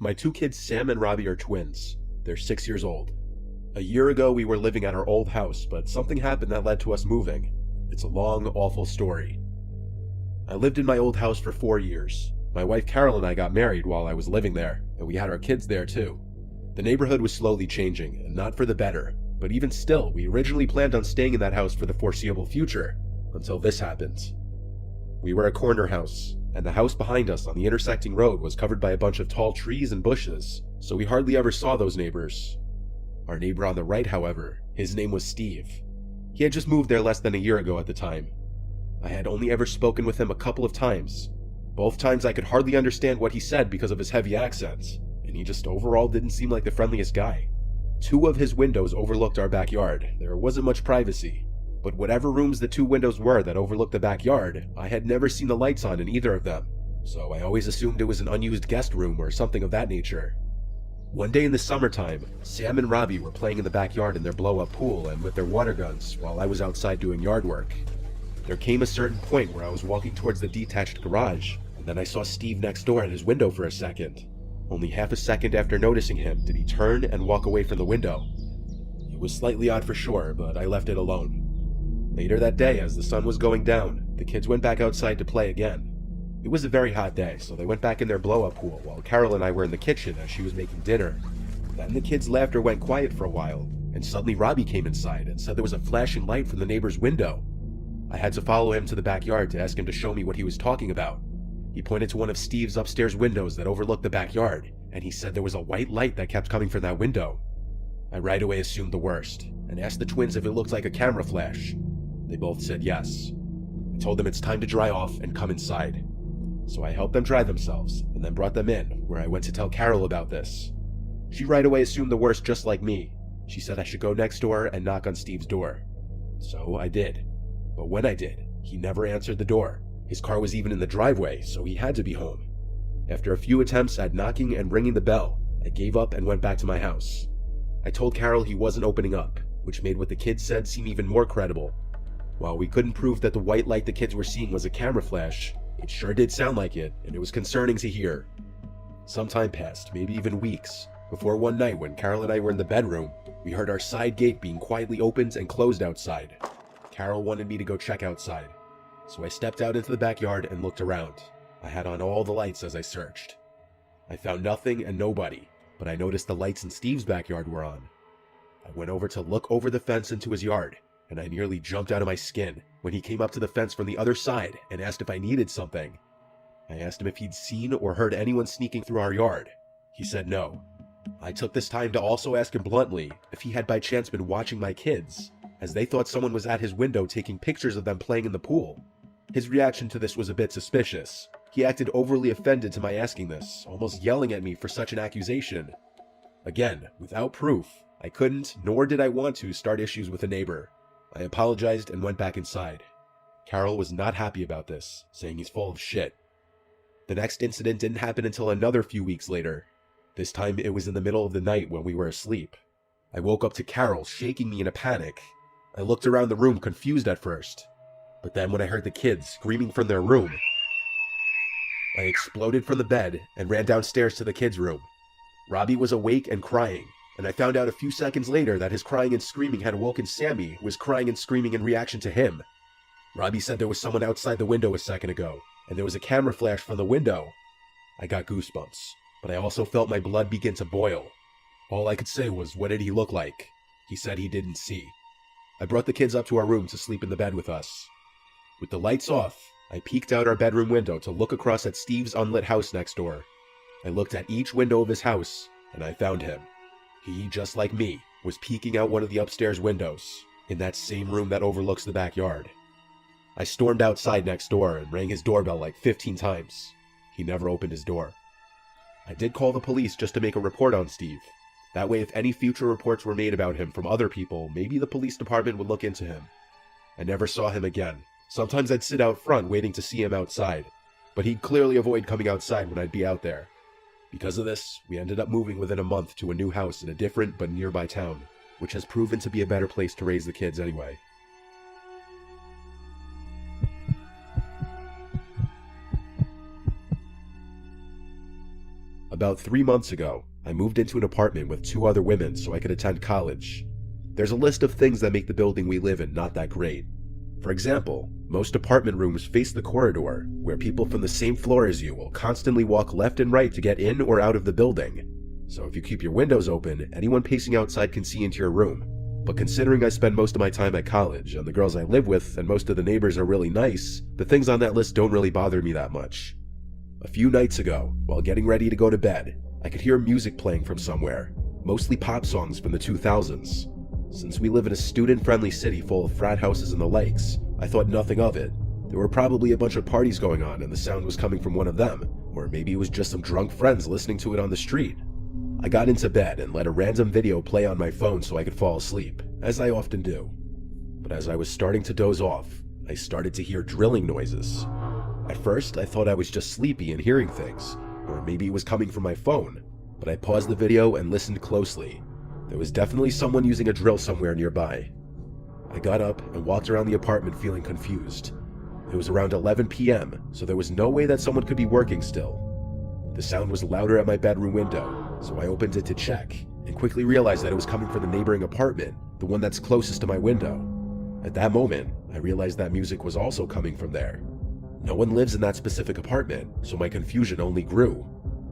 My two kids, Sam and Robbie, are twins. They're 6 years old. A year ago, we were living at our old house, but something happened that led to us moving. It's a long, awful story. I lived in my old house for 4 years. My wife Carol and I got married while I was living there, and we had our kids there too. The neighborhood was slowly changing, and not for the better, but even still, we originally planned on staying in that house for the foreseeable future, until this happened. We were a corner house, and the house behind us on the intersecting road was covered by a bunch of tall trees and bushes, so we hardly ever saw those neighbors. Our neighbor on the right, however, his name was Steve. He had just moved there less than a year ago at the time. I had only ever spoken with him a couple of times. Both times I could hardly understand what he said because of his heavy accent, and he just overall didn't seem like the friendliest guy. 2 of his windows overlooked our backyard. There wasn't much privacy, but whatever rooms the 2 windows were that overlooked the backyard, I had never seen the lights on in either of them, so I always assumed it was an unused guest room or something of that nature. One day in the summertime, Sam and Robbie were playing in the backyard in their blow-up pool and with their water guns while I was outside doing yard work. There came a certain point where I was walking towards the detached garage, and then I saw Steve next door at his window for a second. Only half a second after noticing him did he turn and walk away from the window. It was slightly odd for sure, but I left it alone. Later that day, as the sun was going down, the kids went back outside to play again. It was a very hot day, so they went back in their blow-up pool while Carol and I were in the kitchen as she was making dinner. Then the kids' laughter went quiet for a while, and suddenly Robbie came inside and said there was a flashing light from the neighbor's window. I had to follow him to the backyard to ask him to show me what he was talking about. He pointed to one of Steve's upstairs windows that overlooked the backyard, and he said there was a white light that kept coming from that window. I right away assumed the worst, and asked the twins if it looked like a camera flash. They both said yes. I told them it's time to dry off and come inside. So I helped them dry themselves, and then brought them in, where I went to tell Carol about this. She right away assumed the worst just like me. She said I should go next door and knock on Steve's door. So I did. But when I did, he never answered the door. His car was even in the driveway, so he had to be home. After a few attempts at knocking and ringing the bell, I gave up and went back to my house. I told Carol he wasn't opening up, which made what the kids said seem even more credible. While we couldn't prove that the white light the kids were seeing was a camera flash, it sure did sound like it, and it was concerning to hear. Some time passed, maybe even weeks, before one night when Carol and I were in the bedroom, we heard our side gate being quietly opened and closed outside. Carol wanted me to go check outside, so I stepped out into the backyard and looked around. I had on all the lights as I searched. I found nothing and nobody, but I noticed the lights in Steve's backyard were on. I went over to look over the fence into his yard, and I nearly jumped out of my skin when he came up to the fence from the other side and asked if I needed something. I asked him if he'd seen or heard anyone sneaking through our yard. He said no. I took this time to also ask him bluntly if he had by chance been watching my kids, as they thought someone was at his window taking pictures of them playing in the pool. His reaction to this was a bit suspicious. He acted overly offended to my asking this, almost yelling at me for such an accusation. Again, without proof, I couldn't, nor did I want to, start issues with a neighbor. I apologized and went back inside. Carol was not happy about this, saying he's full of shit. The next incident didn't happen until another few weeks later. This time it was in the middle of the night when we were asleep. I woke up to Carol shaking me in a panic. I looked around the room confused at first, but then when I heard the kids screaming from their room, I exploded from the bed and ran downstairs to the kids' room. Robbie was awake and crying, and I found out a few seconds later that his crying and screaming had awoken Sammy, who was crying and screaming in reaction to him. Robbie said there was someone outside the window a second ago, and there was a camera flash from the window. I got goosebumps, but I also felt my blood begin to boil. All I could say was, what did he look like? He said he didn't see. I brought the kids up to our room to sleep in the bed with us. With the lights off, I peeked out our bedroom window to look across at Steve's unlit house next door. I looked at each window of his house, and I found him. He, just like me, was peeking out one of the upstairs windows, in that same room that overlooks the backyard. I stormed outside next door and rang his doorbell like 15 times. He never opened his door. I did call the police just to make a report on Steve. That way, if any future reports were made about him from other people, maybe the police department would look into him. I never saw him again. Sometimes I'd sit out front waiting to see him outside, but he'd clearly avoid coming outside when I'd be out there. Because of this, we ended up moving within a month to a new house in a different but nearby town, which has proven to be a better place to raise the kids anyway. About 3 months ago, I moved into an apartment with 2 other women so I could attend college. There's a list of things that make the building we live in not that great. For example, most apartment rooms face the corridor, where people from the same floor as you will constantly walk left and right to get in or out of the building. So if you keep your windows open, anyone pacing outside can see into your room. But considering I spend most of my time at college, and the girls I live with and most of the neighbors are really nice, the things on that list don't really bother me that much. A few nights ago, while getting ready to go to bed, I could hear music playing from somewhere, mostly pop songs from the 2000s. Since we live in a student-friendly city full of frat houses and the likes, I thought nothing of it. There were probably a bunch of parties going on and the sound was coming from one of them, or maybe it was just some drunk friends listening to it on the street. I got into bed and let a random video play on my phone so I could fall asleep, as I often do. But as I was starting to doze off, I started to hear drilling noises. At first, I thought I was just sleepy and hearing things, or maybe it was coming from my phone, but I paused the video and listened closely. There was definitely someone using a drill somewhere nearby. I got up and walked around the apartment feeling confused. It was around 11 p.m., so there was no way that someone could be working still. The sound was louder at my bedroom window, so I opened it to check, and quickly realized that it was coming from the neighboring apartment, the one that's closest to my window. At that moment, I realized that music was also coming from there. No one lives in that specific apartment, so my confusion only grew.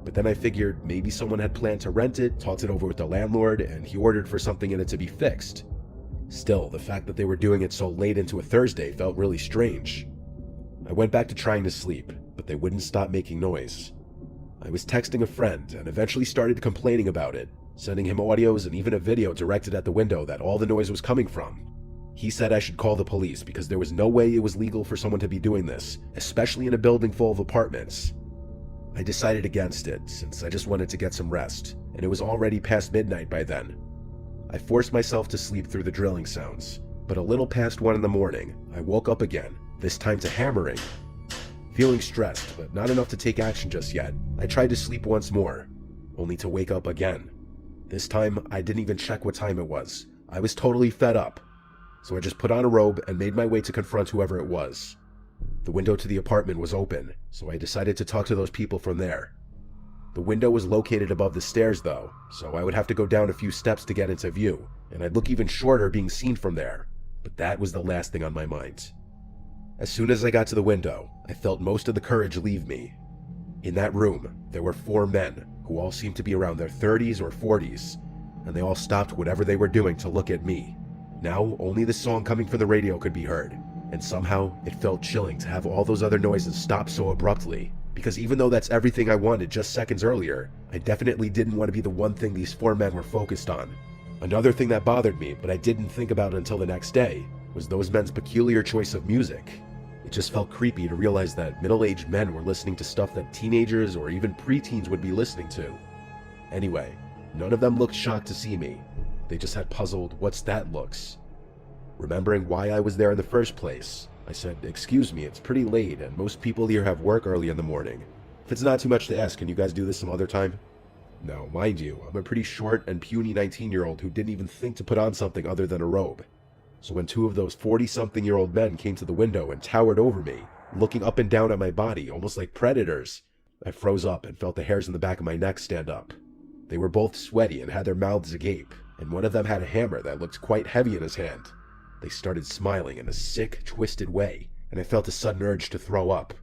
But then I figured maybe someone had planned to rent it, talked it over with the landlord, and he ordered for something in it to be fixed. Still, the fact that they were doing it so late into a Thursday felt really strange. I went back to trying to sleep, but they wouldn't stop making noise. I was texting a friend and eventually started complaining about it, sending him audios and even a video directed at the window that all the noise was coming from. He said I should call the police because there was no way it was legal for someone to be doing this, especially in a building full of apartments. I decided against it since I just wanted to get some rest, and it was already past midnight by then. I forced myself to sleep through the drilling sounds, but a little past 1 in the morning, I woke up again, this time to hammering. Feeling stressed, but not enough to take action just yet, I tried to sleep once more, only to wake up again. This time, I didn't even check what time it was. I was totally fed up. So I just put on a robe and made my way to confront whoever it was. The window to the apartment was open, so I decided to talk to those people from there. The window was located above the stairs though, so I would have to go down a few steps to get into view, and I'd look even shorter being seen from there, but that was the last thing on my mind. As soon as I got to the window, I felt most of the courage leave me. In that room, there were 4 men, who all seemed to be around their 30s or 40s, and they all stopped whatever they were doing to look at me. Now, only the song coming from the radio could be heard, and somehow it felt chilling to have all those other noises stop so abruptly, because even though that's everything I wanted just seconds earlier, I definitely didn't want to be the one thing these 4 men were focused on. Another thing that bothered me, but I didn't think about until the next day, was those men's peculiar choice of music. It just felt creepy to realize that middle-aged men were listening to stuff that teenagers or even preteens would be listening to. Anyway, none of them looked shocked to see me. They just had puzzled, "What's that?" looks. Remembering why I was there in the first place, I said, "Excuse me, it's pretty late and most people here have work early in the morning. If it's not too much to ask, can you guys do this some other time?" Now, mind you, I'm a pretty short and puny 19-year-old who didn't even think to put on something other than a robe. So when 2 of those 40-something-year-old men came to the window and towered over me, looking up and down at my body almost like predators, I froze up and felt the hairs in the back of my neck stand up. They were both sweaty and had their mouths agape, and one of them had a hammer that looked quite heavy in his hand. They started smiling in a sick, twisted way, and I felt a sudden urge to throw up.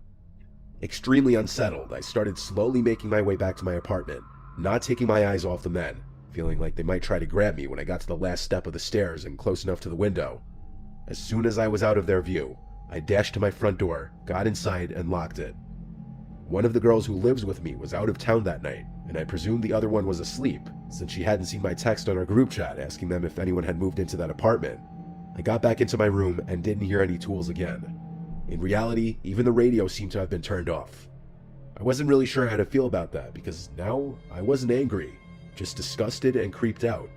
Extremely unsettled, I started slowly making my way back to my apartment, not taking my eyes off the men, feeling like they might try to grab me when I got to the last step of the stairs and close enough to the window. As soon as I was out of their view, I dashed to my front door, got inside, and locked it. One of the girls who lives with me was out of town that night, and I presumed the other one was asleep, since she hadn't seen my text on our group chat asking them if anyone had moved into that apartment. I got back into my room and didn't hear any tools again. In reality, even the radio seemed to have been turned off. I wasn't really sure how to feel about that, because now I wasn't angry, just disgusted and creeped out.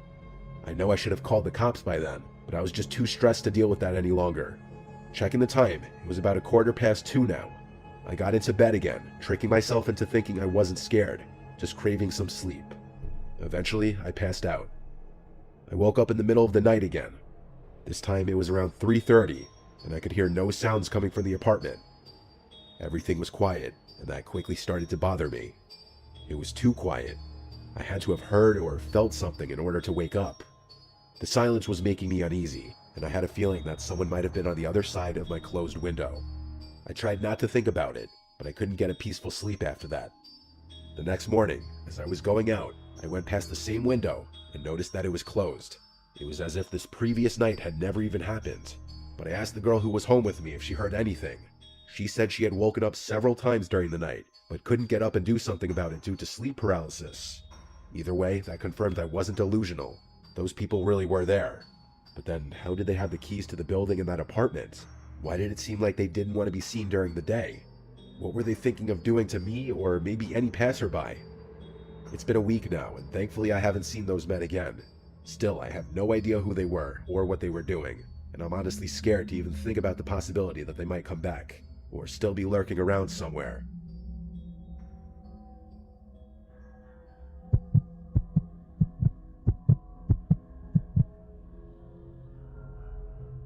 I know I should have called the cops by then, but I was just too stressed to deal with that any longer. Checking the time, it was about 2:15 now. I got into bed again, tricking myself into thinking I wasn't scared, just craving some sleep. Eventually, I passed out. I woke up in the middle of the night again. This time it was around 3:30, and I could hear no sounds coming from the apartment. Everything was quiet, and that quickly started to bother me. It was too quiet. I had to have heard or felt something in order to wake up. The silence was making me uneasy, and I had a feeling that someone might have been on the other side of my closed window. I tried not to think about it, but I couldn't get a peaceful sleep after that. The next morning, as I was going out, I went past the same window and noticed that it was closed. It was as if this previous night had never even happened. But I asked the girl who was home with me if she heard anything. She said she had woken up several times during the night, but couldn't get up and do something about it due to sleep paralysis. Either way, that confirmed I wasn't delusional. Those people really were there. But then, how did they have the keys to the building in that apartment? Why did it seem like they didn't want to be seen during the day? What were they thinking of doing to me or maybe any passerby? It's been a week now, and thankfully I haven't seen those men again. Still, I have no idea who they were or what they were doing, and I'm honestly scared to even think about the possibility that they might come back, or still be lurking around somewhere.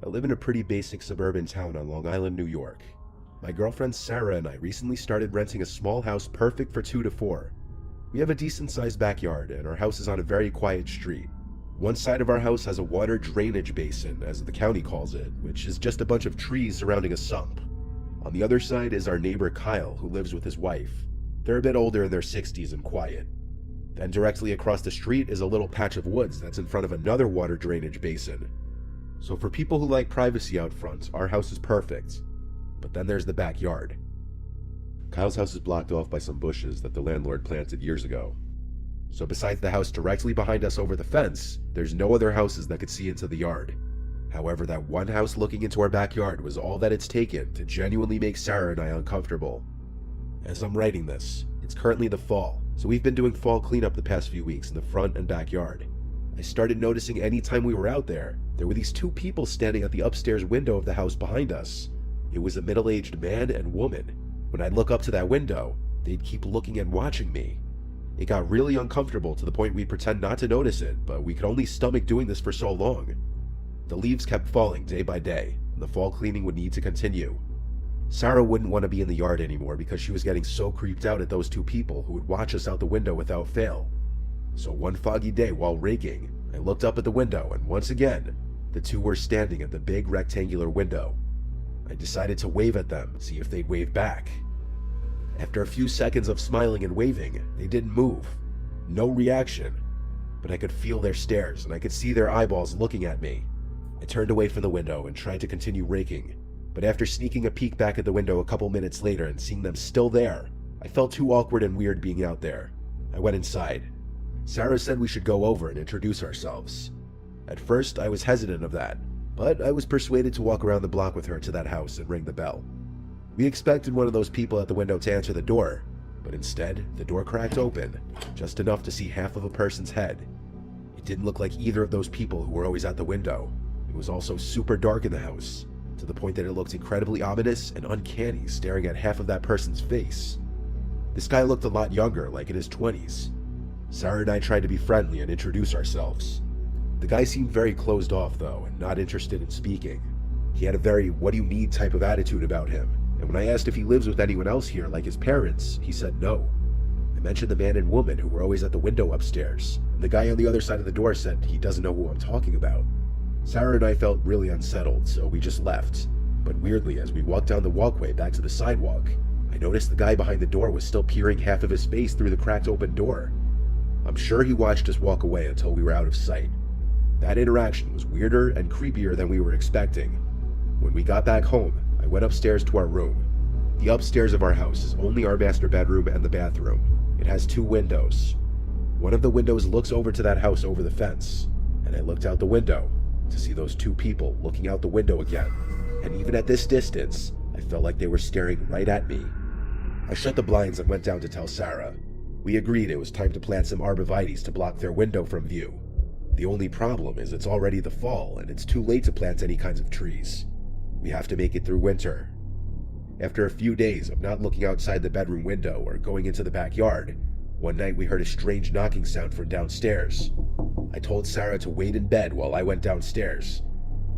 I live in a pretty basic suburban town on Long Island, New York. My girlfriend Sarah and I recently started renting a small house perfect for 2 to 4. We have a decent-sized backyard, and our house is on a very quiet street. One side of our house has a water drainage basin, as the county calls it, which is just a bunch of trees surrounding a sump. On the other side is our neighbor Kyle, who lives with his wife. They're a bit older in their 60s and quiet. Then directly across the street is a little patch of woods that's in front of another water drainage basin. So for people who like privacy out front, our house is perfect. But then there's the backyard. Kyle's house is blocked off by some bushes that the landlord planted years ago. So besides the house directly behind us over the fence, there's no other houses that could see into the yard. However, that one house looking into our backyard was all that it's taken to genuinely make Sarah and I uncomfortable. As I'm writing this, it's currently the fall, so we've been doing fall cleanup the past few weeks in the front and backyard. I started noticing anytime we were out there were these 2 people standing at the upstairs window of the house behind us. It was a middle-aged man and woman. When I'd look up to that window, they'd keep looking and watching me. It got really uncomfortable to the point we'd pretend not to notice it, but we could only stomach doing this for so long. The leaves kept falling day by day, and the fall cleaning would need to continue. Sarah wouldn't want to be in the yard anymore because she was getting so creeped out at those 2 people who would watch us out the window without fail. So one foggy day while raking, I looked up at the window, and once again, the 2 were standing at the big rectangular window. I decided to wave at them, see if they'd wave back. After a few seconds of smiling and waving, they didn't move. No reaction. But I could feel their stares, and I could see their eyeballs looking at me. I turned away from the window and tried to continue raking. But after sneaking a peek back at the window a couple minutes later and seeing them still there, I felt too awkward and weird being out there. I went inside. Sarah said we should go over and introduce ourselves. At first, I was hesitant of that, but I was persuaded to walk around the block with her to that house and ring the bell. We expected one of those people at the window to answer the door, but instead, the door cracked open, just enough to see half of a person's head. It didn't look like either of those people who were always at the window. It was also super dark in the house, to the point that it looked incredibly ominous and uncanny staring at half of that person's face. This guy looked a lot younger, like in his 20s. Sarah and I tried to be friendly and introduce ourselves. The guy seemed very closed off though, and not interested in speaking. He had a very "what do you need" type of attitude about him, and when I asked if he lives with anyone else here like his parents, he said no. I mentioned the man and woman who were always at the window upstairs, and the guy on the other side of the door said he doesn't know who I'm talking about. Sarah and I felt really unsettled, so we just left. But weirdly, as we walked down the walkway back to the sidewalk, I noticed the guy behind the door was still peering half of his face through the cracked open door. I'm sure he watched us walk away until we were out of sight. That interaction was weirder and creepier than we were expecting. When we got back home, I went upstairs to our room. The upstairs of our house is only our master bedroom and the bathroom. It has 2 windows. One of the windows looks over to that house over the fence, and I looked out the window to see those 2 people looking out the window again. And even at this distance, I felt like they were staring right at me. I shut the blinds and went down to tell Sarah. We agreed it was time to plant some arborvitaes to block their window from view. The only problem is it's already the fall and it's too late to plant any kinds of trees. We have to make it through winter. After a few days of not looking outside the bedroom window or going into the backyard, one night we heard a strange knocking sound from downstairs. I told Sarah to wait in bed while I went downstairs.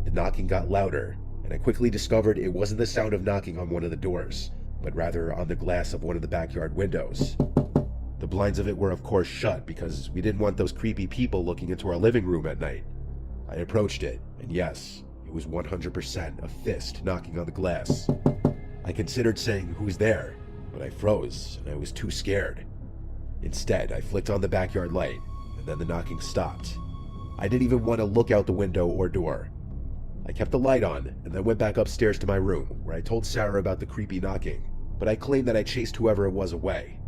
The knocking got louder, and I quickly discovered it wasn't the sound of knocking on one of the doors, but rather on the glass of one of the backyard windows. The blinds of it were of course shut because we didn't want those creepy people looking into our living room at night. I approached it, and yes, it was 100% a fist knocking on the glass. I considered saying, "Who's there?" but I froze, and I was too scared. Instead, I flicked on the backyard light, and then the knocking stopped. I didn't even want to look out the window or door. I kept the light on, and then went back upstairs to my room, where I told Sarah about the creepy knocking, but I claimed that I chased whoever it was away.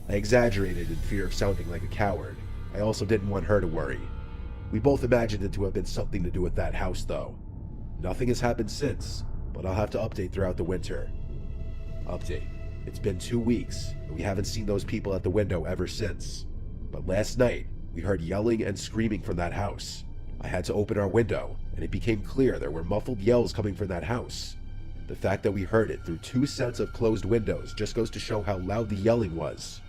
I exaggerated in fear of sounding like a coward. I also didn't want her to worry. We both imagined it to have been something to do with that house, though. Nothing has happened since, but I'll have to update throughout the winter. Update. It's been 2 weeks, and we haven't seen those people at the window ever since. But last night, we heard yelling and screaming from that house. I had to open our window, and it became clear there were muffled yells coming from that house. The fact that we heard it through 2 sets of closed windows just goes to show how loud the yelling was.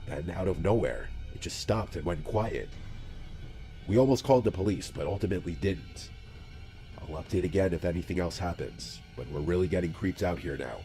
And out of nowhere, it just stopped and went quiet. We almost called the police, but ultimately didn't. I'll update again if anything else happens, but we're really getting creeped out here now.